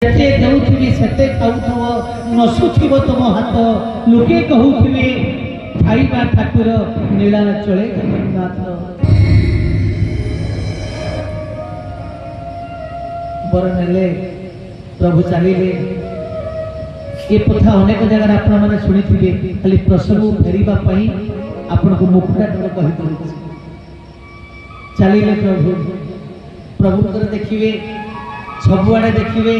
ଯେତେ ଦେଉଥିବି ସେତେ ଖାଉଥିବ, ନସୁଥିବ ତୁମ ହାତ। ଲୋକେ କହୁଥିବେ ଖାଇବା ଠାକୁର ନୀଳାଚଳେ ଜଗନ୍ନାଥ। ବର ନେଲେ, ପ୍ରଭୁ ଚାଲିଲେ। ये कथा अनेक जगह आपण मैंने शुणी खाली प्रसंग फेरवा आपको मुखटा डर कही चलिए प्रभु प्रभुंर देखिए सबुआड़े देखिए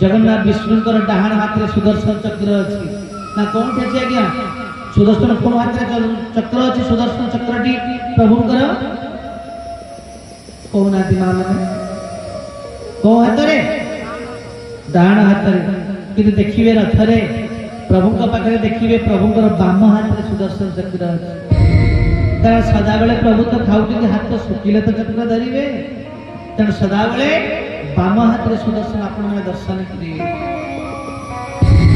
जगन्नाथ विष्णुकर डाहाण हाथ में सुदर्शन चक्र अच्छी ना कौन अच्छी आज्ञा सुदर्शन कौन हाथ में चक्र अच्छी सुदर्शन चक्रटी प्रभुंकर कौन आदि माँ मैंने कौ हाथ में डाहाण हाथ में कि देखिए रथरे प्रभु पाखे देखिए प्रभुंर बाम हाथ में सुदर्शन चक्र अच्छे सदा बेले प्रभु तो खाऊ हाथ सुखिले तो चक्र धरवे तेणु सदा बेले बाम हाथ में सुदर्शन आप दर्शन करेंगे।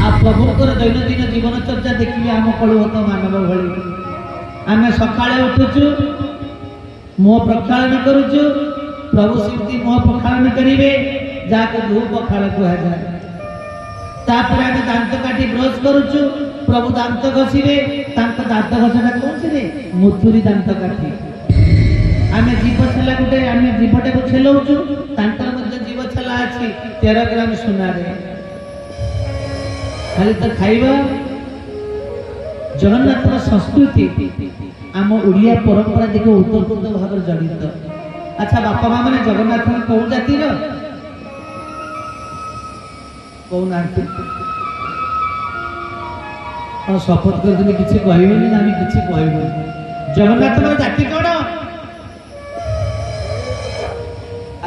आ प्रभुंर दैनंदिन जीवन चर्चा देखिए आम कलुहत मानव भली आम सका उठुचु मुह प्रक्षालन करुचु प्रभु सेमती मुह प्रक्षालन करेंगे जहाँ धूप पखाल कहुए तापर आगे दांत काटी ब्रश करुचु प्रभु दांत घसीबे दांत घसटा कौन से मुथुरी दांत काटी आम जीव छेला गोटे आम जीवटा को छेलाऊचु जीव छेला अच्छी 13 ग्राम सुना खाली तो खाइबा जगन्नाथ संस्कृति आम ओडिया परंपरा दिखे उत्तरपूर्ण भाव जड़ित। अच्छा बापा माँ मैंने जगन्नाथ कौन जातिर कहना शपथ कर किसी कहबनी ना किसी कहबनी जगन्नाथ जाति कौन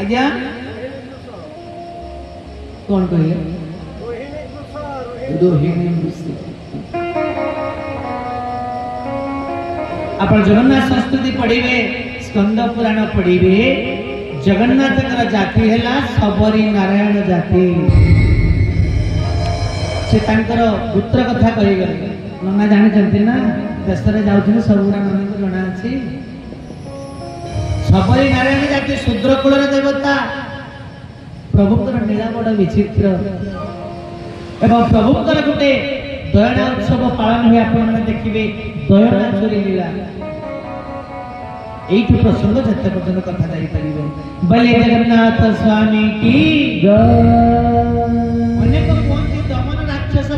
आज्ञा कौन कहले आप जगन्नाथ संस्कृति पढ़े स्कंद पुराण पढ़े जगन्नाथ जाति है सबरी नारायण जाति से पुत्र कथा कहीगले नना जानी ना देश में जाऊँ सबुरा नना को जना अच्छी सबरी नारायण जाति शूद्र कूल देवता प्रभुंर नीला बड़ विचित्र एवं प्रभुंर गोटे दयना उत्सव पालन हुए आप देखिए दयना चोरी लीला यही प्रसंग जिते पर्यटन कथा जापर बलि जगन्नाथ स्वामी की अनेक कहते दमन राक्षस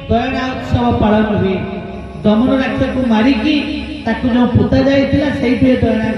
दयना उत्सव पालन हुए दमन राक्षस को मारिकी जो पोता जाइए दयना